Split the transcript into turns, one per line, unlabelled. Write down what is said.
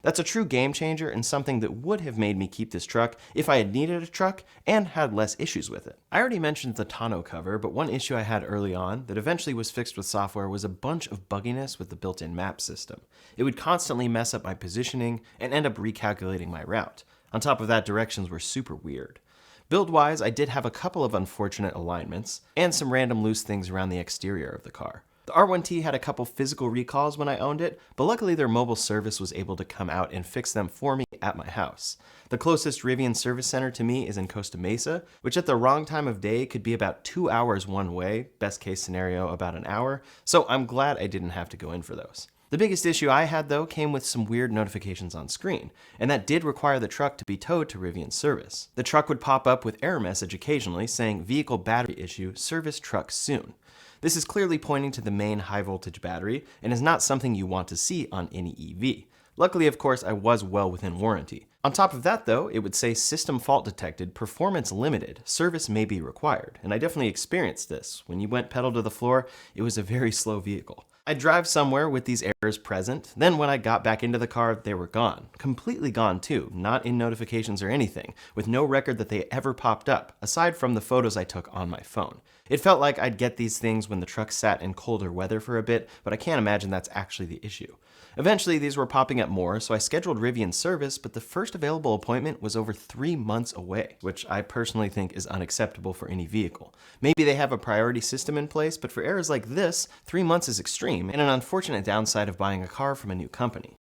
That's a true game changer and something that would have made me keep this truck if I had needed a truck and had less issues with it. I already mentioned the tonneau cover, but one issue I had early on that eventually was fixed with software was a bunch of bugginess with the built-in map system. It would constantly mess up my positioning and end up recalculating my route. On top of that, directions were super weird. Build-wise, I did have a couple of unfortunate alignments and some random loose things around the exterior of the car. The R1T had a couple physical recalls when I owned it, but luckily their mobile service was able to come out and fix them for me at my house. The closest Rivian service center to me is in Costa Mesa, which at the wrong time of day could be about 2 hours one way, best case scenario about an hour, so I'm glad I didn't have to go in for those. The biggest issue I had though came with some weird notifications on screen, and that did require the truck to be towed to Rivian service. The truck would pop up with error message occasionally saying vehicle battery issue, service truck soon. This is clearly pointing to the main high voltage battery and is not something you want to see on any EV. Luckily, of course, I was well within warranty. On top of that though, it would say system fault detected, performance limited, service may be required, and I definitely experienced this. When you went pedal to the floor, it was a very slow vehicle. I'd drive somewhere with these errors present, then when I got back into the car, they were gone. Completely gone too, not in notifications or anything, with no record that they ever popped up, aside from the photos I took on my phone. It felt like I'd get these things when the truck sat in colder weather for a bit, but I can't imagine that's actually the issue. Eventually, these were popping up more, so I scheduled Rivian service, but the first available appointment was over 3 months away, which I personally think is unacceptable for any vehicle. Maybe they have a priority system in place, but for errors like this, 3 months is extreme and an unfortunate downside of buying a car from a new company.